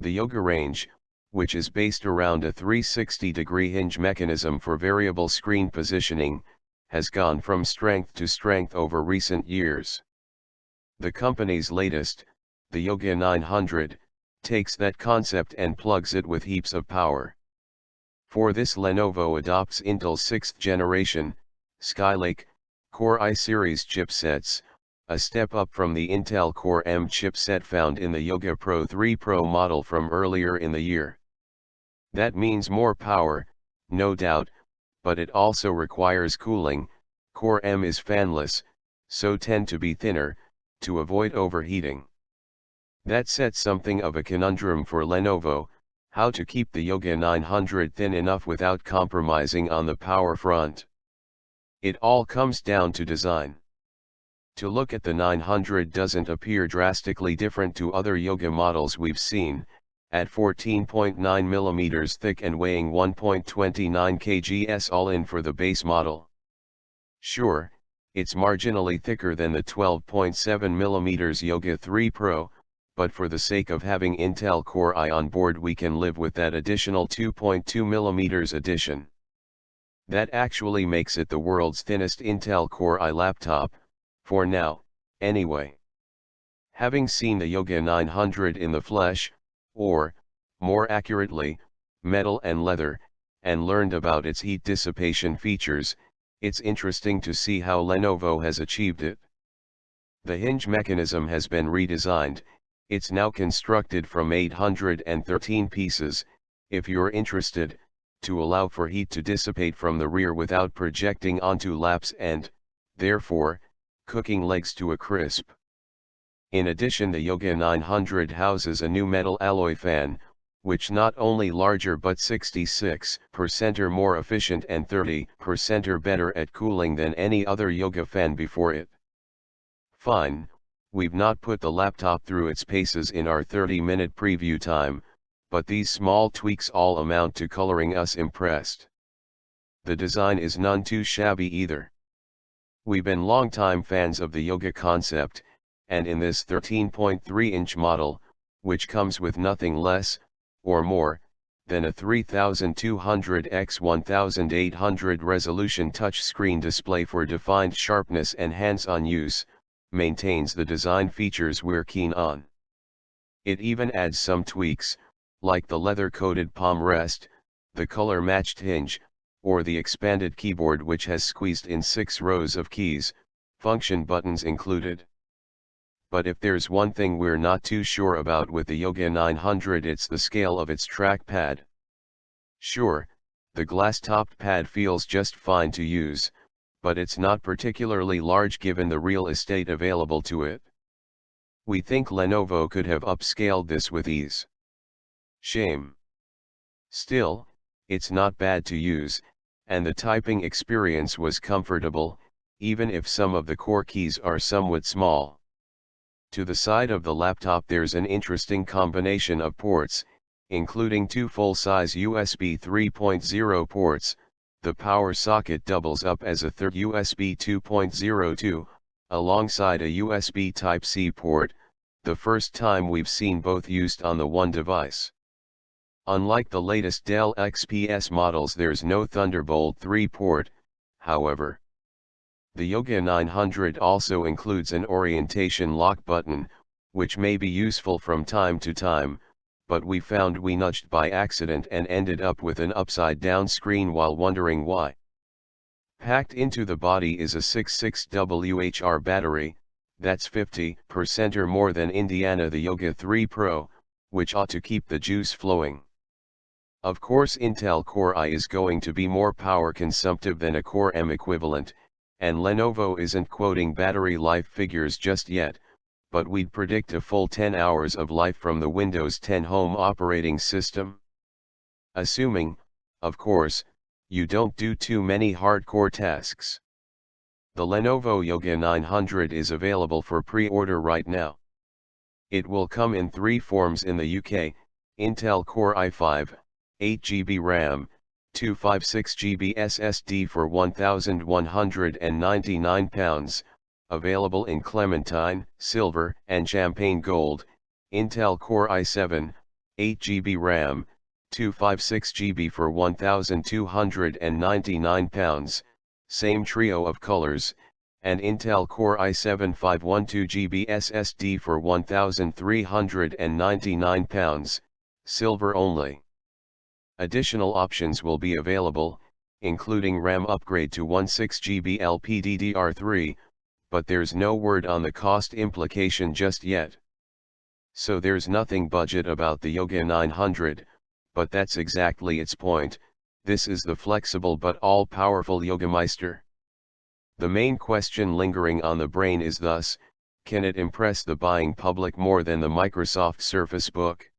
The Yoga range, which is based around a 360-degree hinge mechanism for variable screen positioning, has gone from strength to strength over recent years. The company's latest, the Yoga 900, takes that concept and plugs it with heaps of power. For this, Lenovo adopts Intel's 6th generation, Skylake, Core i series chipsets, a step up from the Intel Core M chipset found in the Yoga Pro 3 Pro model from earlier in the year. That means more power, no doubt, but it also requires cooling. Core M is fanless, so tend to be thinner, to avoid overheating. That sets something of a conundrum for Lenovo, how to keep the Yoga 900 thin enough without compromising on the power front. It all comes down to design. To look at the 900 doesn't appear drastically different to other Yoga models we've seen, at 14.9 mm thick and weighing 1.29 kgs all in for the base model. Sure, it's marginally thicker than the 12.7 mm Yoga 3 Pro, but for the sake of having Intel Core i on board we can live with that additional 2.2 mm addition. That actually makes it the world's thinnest Intel Core i laptop, for now, anyway. Having seen the Yoga 900 in the flesh, or, more accurately, metal and leather, and learned about its heat dissipation features, it's interesting to see how Lenovo has achieved it. The hinge mechanism has been redesigned. It's now constructed from 813 pieces, if you're interested, to allow for heat to dissipate from the rear without projecting onto laps and, therefore, cooking legs to a crisp. In addition, the Yoga 900 houses a new metal alloy fan, which not only larger but 66% more efficient and 30% better at cooling than any other Yoga fan before it. Fine, we've not put the laptop through its paces in our 30-minute preview time, but these small tweaks all amount to coloring us impressed. The design is none too shabby either. We've been long-time fans of the Yoga concept, and in this 13.3-inch model, which comes with nothing less, or more, than a 3200 x 1800 resolution touchscreen display for defined sharpness and hands-on use, maintains the design features we're keen on. It even adds some tweaks, like the leather-coated palm rest, the color-matched hinge, or the expanded keyboard which has squeezed in 6 rows of keys, function buttons included. But if there's one thing we're not too sure about with the Yoga 900, it's the scale of its trackpad. Sure, the glass-topped pad feels just fine to use, but it's not particularly large given the real estate available to it. We think Lenovo could have upscaled this with ease. Shame. Still, it's not bad to use, and the typing experience was comfortable, even if some of the core keys are somewhat small. To the side of the laptop there's an interesting combination of ports, including 2 full-size USB 3.0 ports. The power socket doubles up as a third USB 2.02, alongside a USB Type-C port, the first time we've seen both used on the one device. Unlike the latest Dell XPS models, there's no Thunderbolt 3 port, however. The Yoga 900 also includes an orientation lock button, which may be useful from time to time, but we found we nudged by accident and ended up with an upside-down screen while wondering why. Packed into the body is a 66 WH battery, that's 50% or more than Indiana the Yoga 3 Pro, which ought to keep the juice flowing. Of course, Intel Core i is going to be more power consumptive than a Core M equivalent, and Lenovo isn't quoting battery life figures just yet, but we'd predict a full 10 hours of life from the Windows 10 home operating system. Assuming, of course, you don't do too many hardcore tasks. The Lenovo Yoga 900 is available for pre-order right now. It will come in 3 forms in the UK: Intel Core i5, 8GB RAM, 256GB SSD for £1,199, available in Clementine, Silver, and Champagne Gold; Intel Core i7, 8GB RAM, 256GB for £1,299, same trio of colors, and Intel Core i7-512GB SSD for £1,399, silver only. Additional options will be available, including RAM upgrade to 16GB LPDDR3, but there's no word on the cost implication just yet. So there's nothing budget about the Yoga 900, but that's exactly its point. This is the flexible but all-powerful Yogameister. The main question lingering on the brain is thus, can it impress the buying public more than the Microsoft Surface Book?